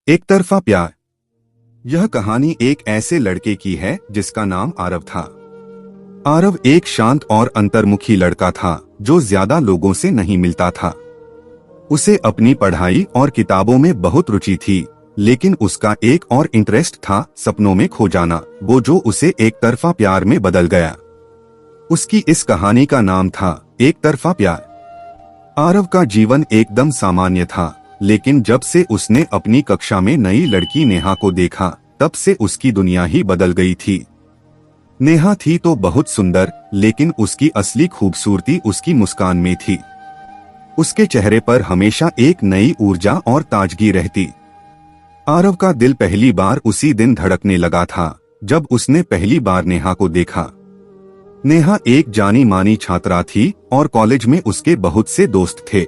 एक तरफा प्यार। यह कहानी एक ऐसे लड़के की है जिसका नाम आरव था। आरव एक शांत और अंतर्मुखी लड़का था जो ज्यादा लोगों से नहीं मिलता था। उसे अपनी पढ़ाई और किताबों में बहुत रुचि थी, लेकिन उसका एक और इंटरेस्ट था सपनों में खो जाना, वो जो उसे एक तरफा प्यार में बदल गया। उसकी इस कहानी का नाम था एक तरफा प्यार। आरव का जीवन एकदम सामान्य था, लेकिन जब से उसने अपनी कक्षा में नई लड़की नेहा को देखा, तब से उसकी दुनिया ही बदल गई थी। नेहा थी तो बहुत सुंदर, लेकिन उसकी असली खूबसूरती उसकी मुस्कान में थी। उसके चेहरे पर हमेशा एक नई ऊर्जा और ताजगी रहती। आरव का दिल पहली बार उसी दिन धड़कने लगा था जब उसने पहली बार नेहा को देखा। नेहा एक जानी मानी छात्रा थी और कॉलेज में उसके बहुत से दोस्त थे।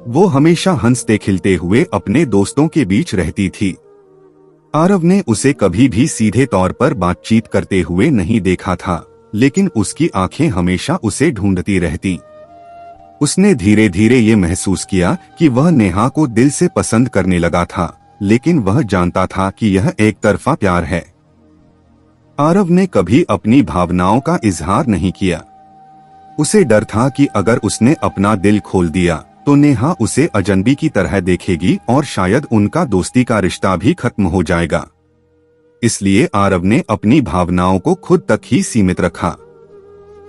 वो हमेशा हंसते खिलते हुए अपने दोस्तों के बीच रहती थी। आरव ने उसे कभी भी सीधे तौर पर बातचीत करते हुए नहीं देखा था, लेकिन उसकी आंखें हमेशा उसे ढूंढती रहती। उसने धीरे धीरे ये महसूस किया कि वह नेहा को दिल से पसंद करने लगा था, लेकिन वह जानता था कि यह एक तरफा प्यार है। आरव ने कभी अपनी भावनाओं का इजहार नहीं किया। उसे डर था कि अगर उसने अपना दिल खोल दिया तो नेहा उसे अजनबी की तरह देखेगी और शायद उनका दोस्ती का रिश्ता भी खत्म हो जाएगा। इसलिए आरव ने अपनी भावनाओं को खुद तक ही सीमित रखा।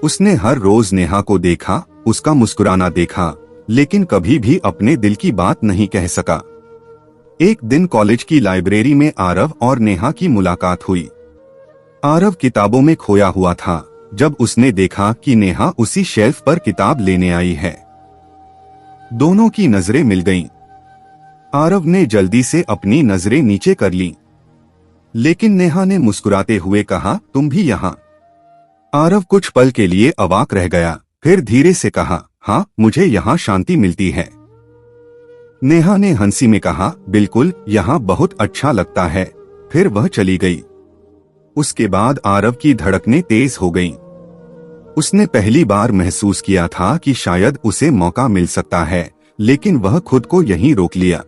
उसने हर रोज नेहा को देखा, उसका मुस्कुराना देखा, लेकिन कभी भी अपने दिल की बात नहीं कह सका। एक दिन कॉलेज की लाइब्रेरी में आरव और नेहा की मुलाकात हुई। आरव किताबों में खोया हुआ था जब उसने देखा कि नेहा उसी शेल्फ पर किताब लेने आई है। दोनों की नजरें मिल गईं। आरव ने जल्दी से अपनी नजरें नीचे कर लीं, लेकिन नेहा ने मुस्कुराते हुए कहा, तुम भी यहाँ? आरव कुछ पल के लिए अवाक रह गया, फिर धीरे से कहा, हाँ, मुझे यहाँ शांति मिलती है। नेहा ने हंसी में कहा, बिल्कुल, यहाँ बहुत अच्छा लगता है। फिर वह चली गई। उसके बाद आरव की धड़कनें तेज हो गईं। उसने पहली बार महसूस किया था कि शायद उसे मौका मिल सकता है, लेकिन वह खुद को यहीं रोक लिया।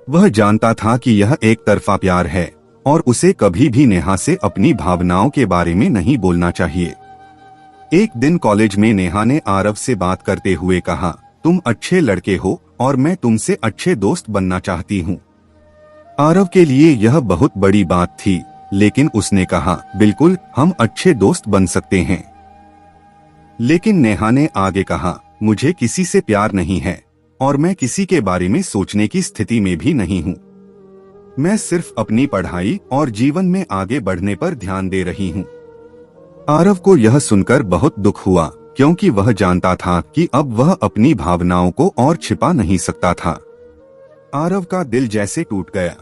वह जानता था कि यह एक तरफा प्यार है और उसे कभी भी नेहा से अपनी भावनाओं के बारे में नहीं बोलना चाहिए। एक दिन कॉलेज में नेहा ने आरव से बात करते हुए कहा, तुम अच्छे लड़के हो और मैं तुमसे अच्छे दोस्त बनना चाहती हूँ। आरव के लिए यह बहुत बड़ी बात थी, लेकिन उसने कहा, बिल्कुल, हम अच्छे दोस्त बन सकते हैं। लेकिन नेहा ने आगे कहा, मुझे किसी से प्यार नहीं है और मैं किसी के बारे में सोचने की स्थिति में भी नहीं हूँ। मैं सिर्फ अपनी पढ़ाई और जीवन में आगे बढ़ने पर ध्यान दे रही हूँ। आरव को यह सुनकर बहुत दुख हुआ, क्योंकि वह जानता था कि अब वह अपनी भावनाओं को और छिपा नहीं सकता था। आरव का दिल जैसे टूट गया।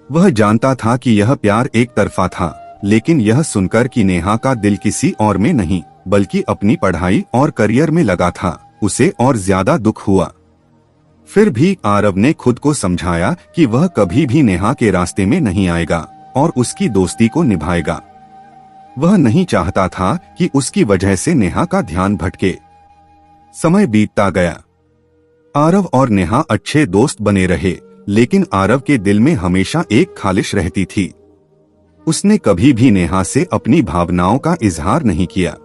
वह जानता था कि यह प्यार एक तरफा था, लेकिन यह सुनकर कि नेहा का दिल किसी और में नहीं बल्कि अपनी पढ़ाई और करियर में लगा था, उसे और ज्यादा दुख हुआ। फिर भी आरव ने खुद को समझाया कि वह कभी भी नेहा के रास्ते में नहीं आएगा और उसकी दोस्ती को निभाएगा। वह नहीं चाहता था कि उसकी वजह से नेहा का ध्यान भटके। समय बीतता गया। आरव और नेहा अच्छे दोस्त बने रहे, लेकिन आरव के दिल में हमेशा एक खालिश रहती थी। उसने कभी भी नेहा से अपनी भावनाओं का इजहार नहीं किया,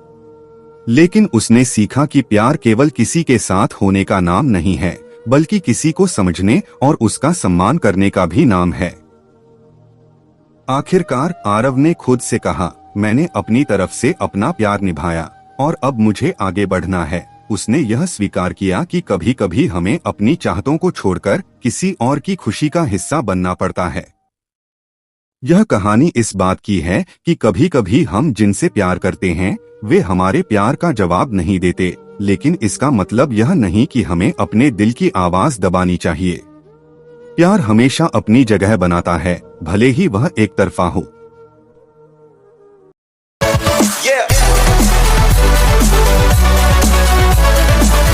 लेकिन उसने सीखा कि प्यार केवल किसी के साथ होने का नाम नहीं है, बल्कि किसी को समझने और उसका सम्मान करने का भी नाम है। आखिरकार आरव ने खुद से कहा, मैंने अपनी तरफ से अपना प्यार निभाया और अब मुझे आगे बढ़ना है। उसने यह स्वीकार किया कि कभी कभी हमें अपनी चाहतों को छोड़कर किसी और की खुशी का हिस्सा बनना पड़ता है। यह कहानी इस बात की है कि कभी कभी हम जिनसे प्यार करते हैं वे हमारे प्यार का जवाब नहीं देते, लेकिन इसका मतलब यह नहीं कि हमें अपने दिल की आवाज दबानी चाहिए। प्यार हमेशा अपनी जगह बनाता है, भले ही वह एक तरफा हो।